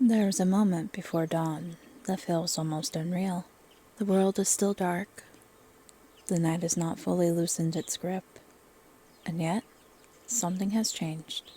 There is a moment before dawn that feels almost unreal. The world is still dark. The night has not fully loosened its grip. And yet, something has changed.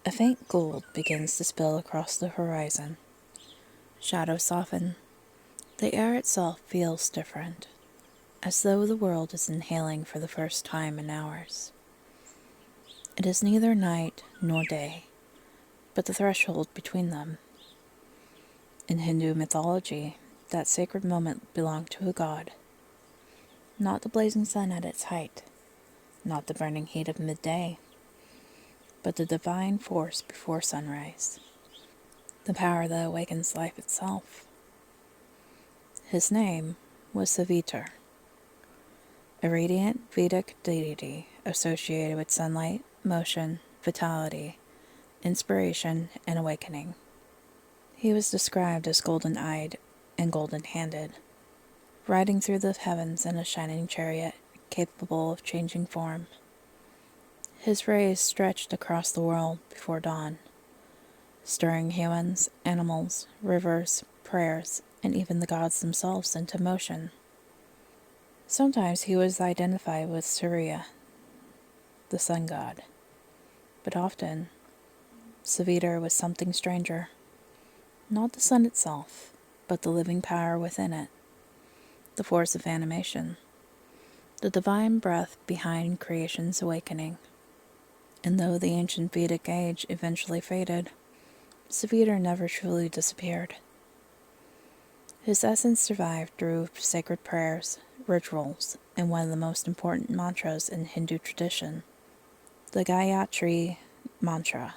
A faint gold begins to spill across the horizon. Shadows soften. The air itself feels different, as though the world is inhaling for the first time in hours. It is neither night nor day, but the threshold between them. In Hindu mythology, that sacred moment belonged to a god. Not the blazing sun at its height, not the burning heat of midday, but the divine force before sunrise, the power that awakens life itself. His name was Savitr, a radiant Vedic deity associated with sunlight, motion, vitality, inspiration, and awakening. He was described as golden-eyed and golden-handed, riding through the heavens in a shining chariot capable of changing form. His rays stretched across the world before dawn, stirring humans, animals, rivers, prayers, and even the gods themselves into motion. Sometimes he was identified with Surya, the sun god, but often Savitr was something stranger. Not the sun itself, but the living power within it, the force of animation, the divine breath behind creation's awakening. And though the ancient Vedic age eventually faded, Savitr never truly disappeared. His essence survived through sacred prayers, rituals, and one of the most important mantras in Hindu tradition, the Gayatri Mantra,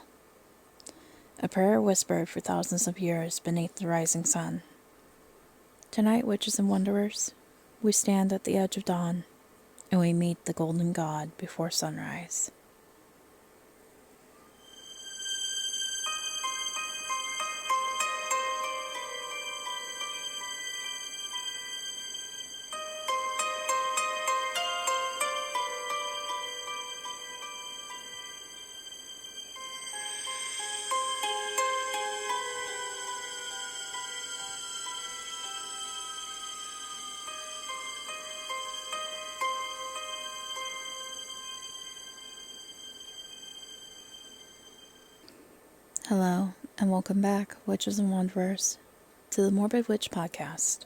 a prayer whispered for thousands of years beneath the rising sun. Tonight, witches and wanderers, we stand at the edge of dawn, and we meet the golden god before sunrise. Hello, and welcome back, witches and wanderers, to the Morbid Witch Podcast,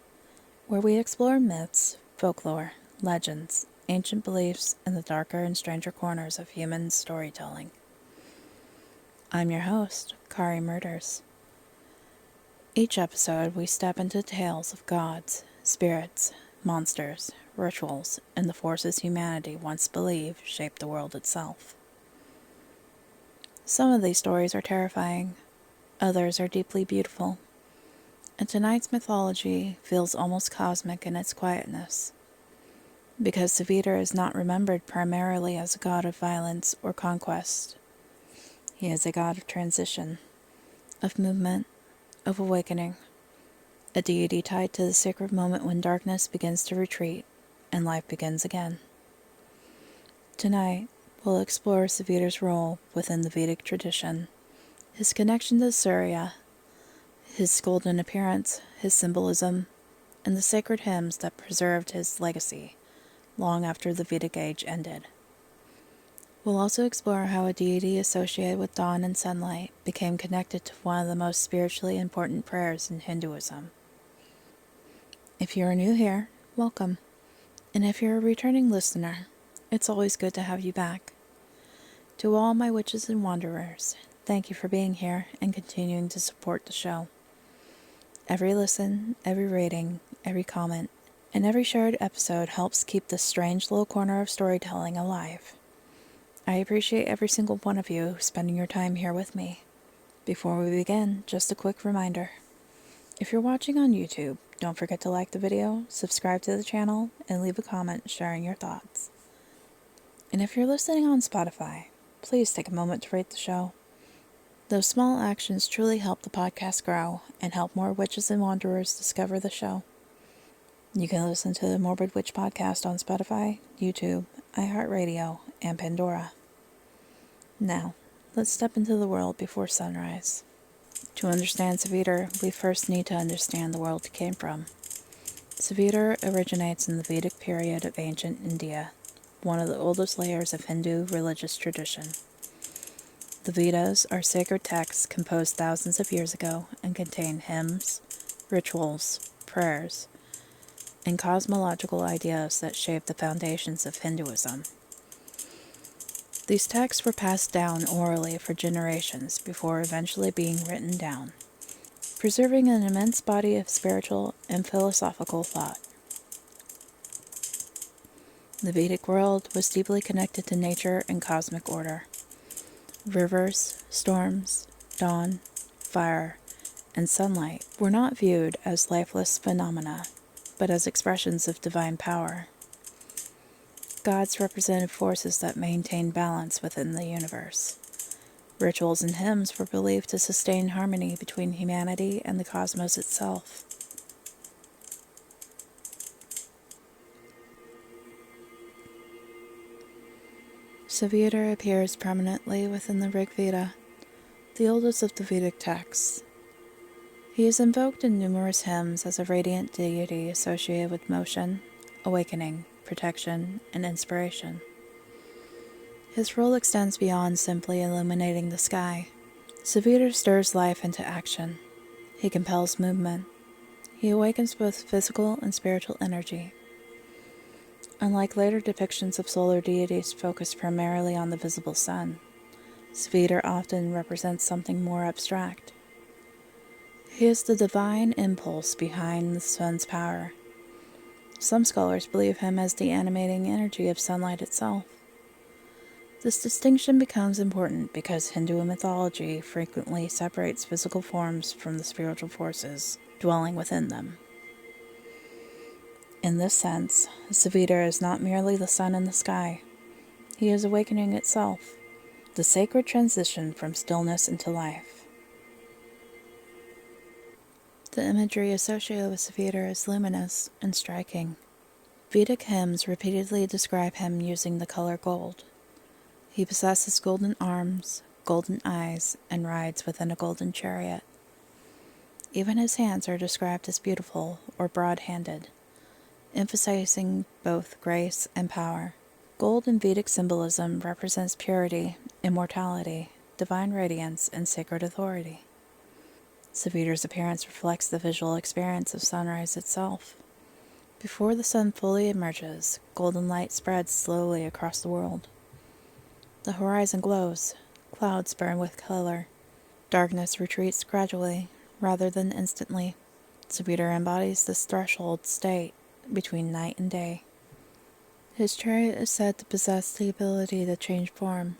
where we explore myths, folklore, legends, ancient beliefs, and the darker and stranger corners of human storytelling. I'm your host, Kari Murders. Each episode, we step into tales of gods, spirits, monsters, rituals, and the forces humanity once believed shaped the world itself. Some of these stories are terrifying, others are deeply beautiful, and tonight's mythology feels almost cosmic in its quietness. Because Savitr is not remembered primarily as a god of violence or conquest. He is a god of transition, of movement, of awakening, a deity tied to the sacred moment when darkness begins to retreat and life begins again. Tonight, we'll explore Savitr's role within the Vedic tradition, his connection to Surya, his golden appearance, his symbolism, and the sacred hymns that preserved his legacy long after the Vedic age ended. We'll also explore how a deity associated with dawn and sunlight became connected to one of the most spiritually important prayers in Hinduism. If you're new here, welcome. And if you're a returning listener, it's always good to have you back. To all my witches and wanderers, thank you for being here and continuing to support the show. Every listen, every rating, every comment, and every shared episode helps keep this strange little corner of storytelling alive. I appreciate every single one of you spending your time here with me. Before we begin, just a quick reminder. If you're watching on YouTube, don't forget to like the video, subscribe to the channel, and leave a comment sharing your thoughts. And if you're listening on Spotify, please take a moment to rate the show. Those small actions truly help the podcast grow and help more witches and wanderers discover the show. You can listen to the Morbid Witch Podcast on Spotify, YouTube, iHeartRadio, and Pandora. Now, let's step into the world before sunrise. To understand Savitr, we first need to understand the world it came from. Savitr originates in the Vedic period of ancient India, one of the oldest layers of Hindu religious tradition. The Vedas are sacred texts composed thousands of years ago and contain hymns, rituals, prayers, and cosmological ideas that shape the foundations of Hinduism. These texts were passed down orally for generations before eventually being written down, preserving an immense body of spiritual and philosophical thought. The Vedic world was deeply connected to nature and cosmic order. Rivers, storms, dawn, fire, and sunlight were not viewed as lifeless phenomena, but as expressions of divine power. Gods represented forces that maintained balance within the universe. Rituals and hymns were believed to sustain harmony between humanity and the cosmos itself. Savitr appears prominently within the Rig Veda, the oldest of the Vedic texts. He is invoked in numerous hymns as a radiant deity associated with motion, awakening, protection, and inspiration. His role extends beyond simply illuminating the sky. Savitr stirs life into action. He compels movement. He awakens both physical and spiritual energy. Unlike later depictions of solar deities focused primarily on the visible sun, Savitr often represents something more abstract. He is the divine impulse behind the sun's power. Some scholars believe him as the animating energy of sunlight itself. This distinction becomes important because Hindu mythology frequently separates physical forms from the spiritual forces dwelling within them. In this sense, Savitr is not merely the sun in the sky. He is awakening itself, the sacred transition from stillness into life. The imagery associated with Savitr is luminous and striking. Vedic hymns repeatedly describe him using the color gold. He possesses golden arms, golden eyes, and rides within a golden chariot. Even his hands are described as beautiful or broad-handed, emphasizing both grace and power. Gold in Vedic symbolism represents purity, immortality, divine radiance, and sacred authority. Savitr's appearance reflects the visual experience of sunrise itself. Before the sun fully emerges, golden light spreads slowly across the world. The horizon glows, clouds burn with color. Darkness retreats gradually, rather than instantly. Savitr embodies this threshold state between night and day. His chariot is said to possess the ability to change form,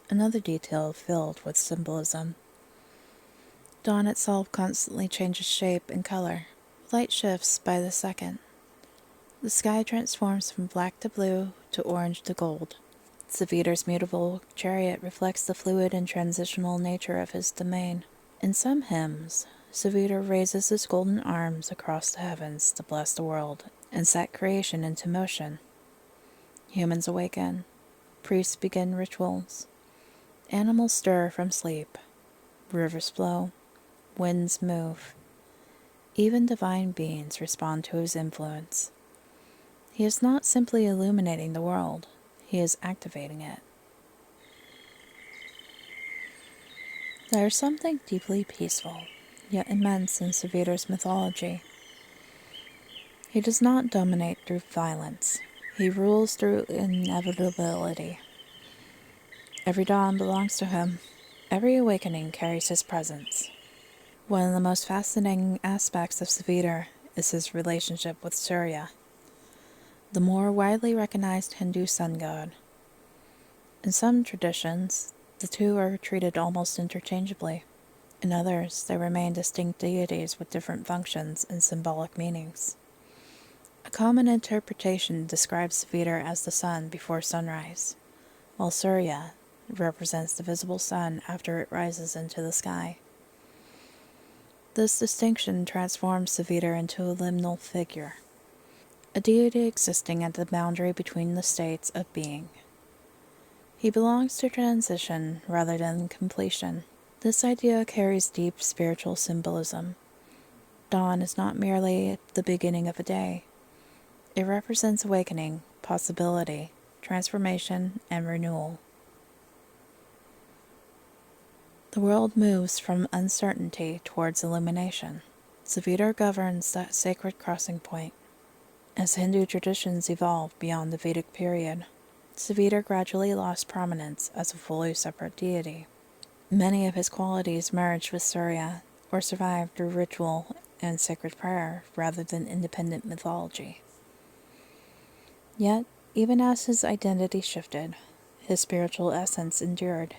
another detail filled with symbolism. Dawn itself constantly changes shape and color. Light shifts by the second. The sky transforms from black to blue to orange to gold. Savitr's mutable chariot reflects the fluid and transitional nature of his domain. In some hymns, Savitr raises his golden arms across the heavens to bless the world and set creation into motion. Humans awaken. Priests begin rituals. Animals stir from sleep. Rivers flow. Winds move. Even divine beings respond to his influence. He is not simply illuminating the world, he is activating it. There is something deeply peaceful, yet immense in Savitr's mythology. He does not dominate through violence. He rules through inevitability. Every dawn belongs to him. Every awakening carries his presence. One of the most fascinating aspects of Savitr is his relationship with Surya, the more widely recognized Hindu sun god. In some traditions, the two are treated almost interchangeably. In others, they remain distinct deities with different functions and symbolic meanings. A common interpretation describes Savitr as the sun before sunrise, while Surya represents the visible sun after it rises into the sky. This distinction transforms Savitr into a liminal figure, a deity existing at the boundary between the states of being. He belongs to transition rather than completion. This idea carries deep spiritual symbolism. Dawn is not merely the beginning of a day. It represents awakening, possibility, transformation, and renewal. The world moves from uncertainty towards illumination. Savitr governs that sacred crossing point. As Hindu traditions evolved beyond the Vedic period, Savitr gradually lost prominence as a fully separate deity. Many of his qualities merged with Surya or survived through ritual and sacred prayer rather than independent mythology. Yet, even as his identity shifted, his spiritual essence endured.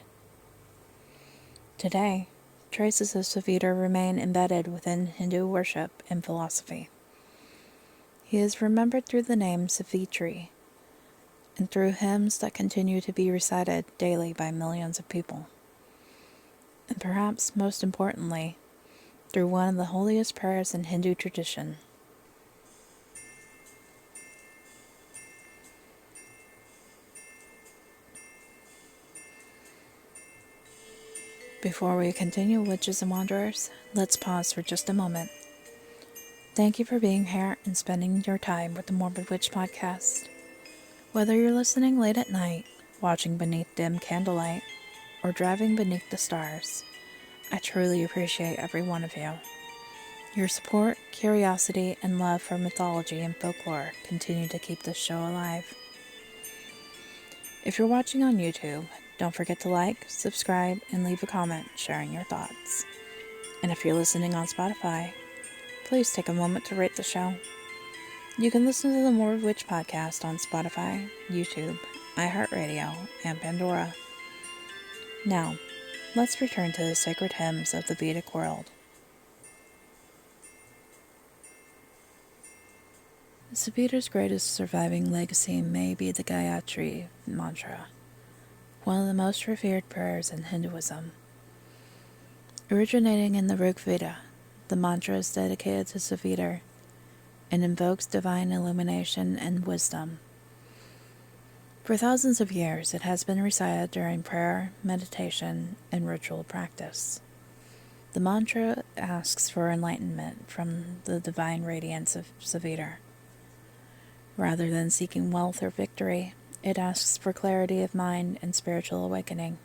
Today, traces of Savitr remain embedded within Hindu worship and philosophy. He is remembered through the name Savitri and through hymns that continue to be recited daily by millions of people. And perhaps most importantly, through one of the holiest prayers in Hindu tradition. Before we continue, witches and wanderers, let's pause for just a moment. Thank you for being here and spending your time with the Morbid Witch Podcast. Whether you're listening late at night, watching beneath dim candlelight, or driving beneath the stars, I truly appreciate every one of you. Your support, curiosity, and love for mythology and folklore continue to keep this show alive. If you're watching on YouTube, don't forget to like, subscribe, and leave a comment sharing your thoughts. And if you're listening on Spotify, please take a moment to rate the show. You can listen to the Morbid Witch Podcast on Spotify, YouTube, iHeartRadio, and Pandora. Now, let's return to the sacred hymns of the Vedic world. Savitr's greatest surviving legacy may be the Gayatri mantra, one of the most revered prayers in Hinduism. Originating in the Rig Veda, the mantra is dedicated to Savitr and invokes divine illumination and wisdom. For thousands of years, it has been recited during prayer, meditation, and ritual practice. The mantra asks for enlightenment from the divine radiance of Savitr. Rather than seeking wealth or victory, it asks for clarity of mind and spiritual awakening.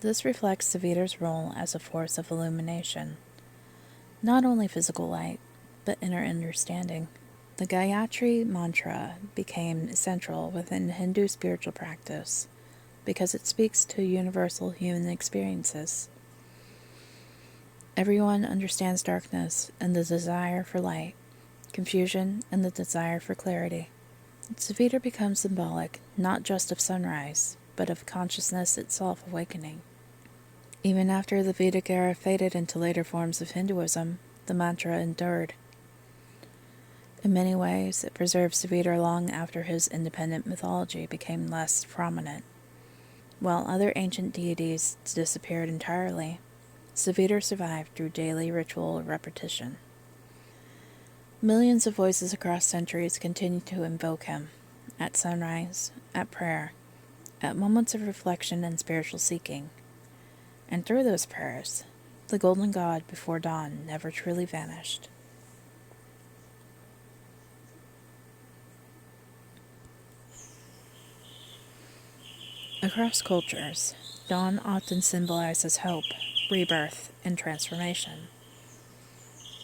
This reflects Savitr's role as a force of illumination, not only physical light, but inner understanding. The Gayatri mantra became central within Hindu spiritual practice because it speaks to universal human experiences. Everyone understands darkness and the desire for light, confusion and the desire for clarity. Savitr becomes symbolic not just of sunrise, but of consciousness itself awakening. Even after the Vedic era faded into later forms of Hinduism, the mantra endured. In many ways, it preserved Savitr long after his independent mythology became less prominent. While other ancient deities disappeared entirely, Savitr survived through daily ritual repetition. Millions of voices across centuries continue to invoke him, at sunrise, at prayer, at moments of reflection and spiritual seeking. And through those prayers, the golden god before dawn never truly vanished. Across cultures, dawn often symbolizes hope, rebirth, and transformation.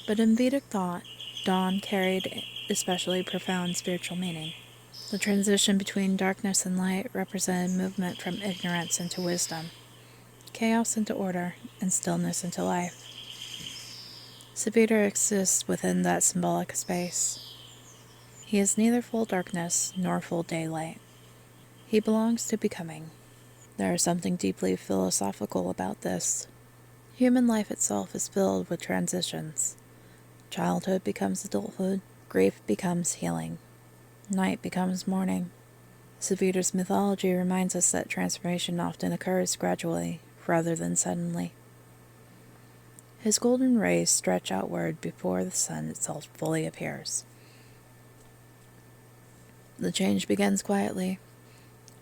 But in Vedic thought, dawn carried especially profound spiritual meaning. The transition between darkness and light represented movement from ignorance into wisdom, chaos into order, and stillness into life. Savitr exists within that symbolic space. He is neither full darkness nor full daylight. He belongs to becoming. There is something deeply philosophical about this. Human life itself is filled with transitions. Childhood becomes adulthood, grief becomes healing, night becomes morning. Savitr's mythology reminds us that transformation often occurs gradually, rather than suddenly. His golden rays stretch outward before the sun itself fully appears. The change begins quietly,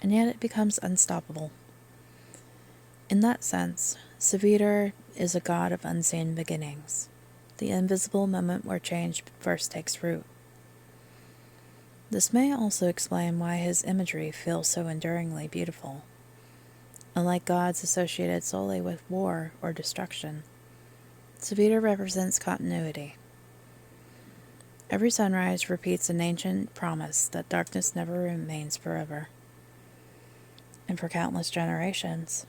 and yet it becomes unstoppable. In that sense, Savitr is a god of unseen beginnings, the invisible moment where change first takes root. This may also explain why his imagery feels so enduringly beautiful. Unlike gods associated solely with war or destruction, Savitr represents continuity. Every sunrise repeats an ancient promise that darkness never remains forever. And for countless generations,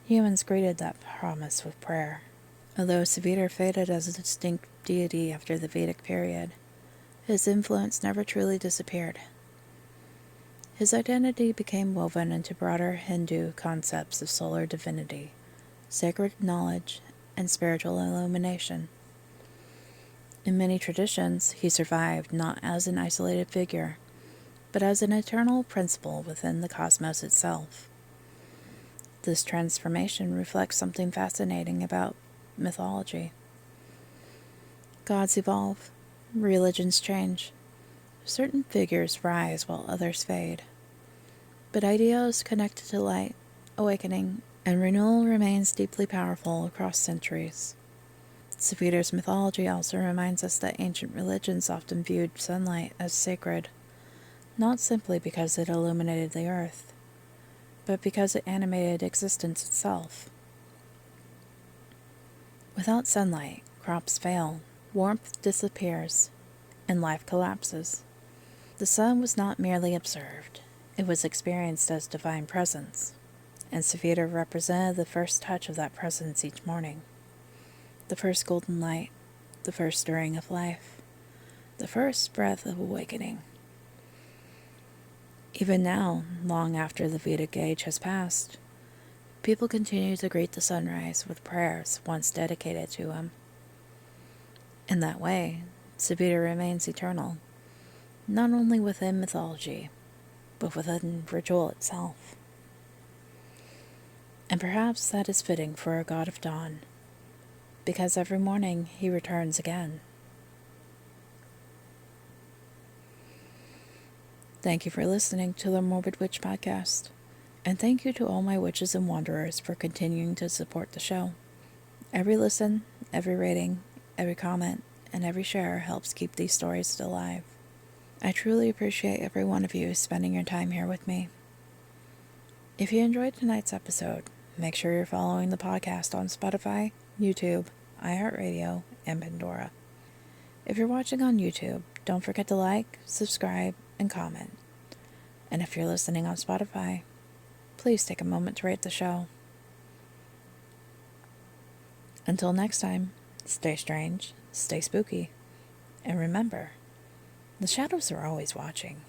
humans greeted that promise with prayer. Although Savitr faded as a distinct deity after the Vedic period, his influence never truly disappeared. His identity became woven into broader Hindu concepts of solar divinity, sacred knowledge, and spiritual illumination. In many traditions, he survived not as an isolated figure, but as an eternal principle within the cosmos itself. This transformation reflects something fascinating about mythology. Gods evolve, religions change, certain figures rise while others fade. But ideas connected to light, awakening, and renewal remains deeply powerful across centuries. Savitr's mythology also reminds us that ancient religions often viewed sunlight as sacred, not simply because it illuminated the earth, but because it animated existence itself. Without sunlight, crops fail, warmth disappears, and life collapses. The sun was not merely observed, it was experienced as divine presence, and Savitr represented the first touch of that presence each morning. The first golden light, the first stirring of life, the first breath of awakening. Even now, long after the Vedic age has passed, people continue to greet the sunrise with prayers once dedicated to him. In that way, Savitr remains eternal, not only within mythology, but within ritual itself. And perhaps that is fitting for a god of dawn, because every morning he returns again. Thank you for listening to the Morbid Witch Podcast, and thank you to all my witches and wanderers for continuing to support the show. Every listen, every rating, every comment, and every share helps keep these stories alive. I truly appreciate every one of you spending your time here with me. If you enjoyed tonight's episode, make sure you're following the podcast on Spotify, YouTube, iHeartRadio, and Pandora. If you're watching on YouTube, don't forget to like, subscribe, and comment. And if you're listening on Spotify, please take a moment to rate the show. Until next time, stay strange, stay spooky, and remember, the shadows are always watching.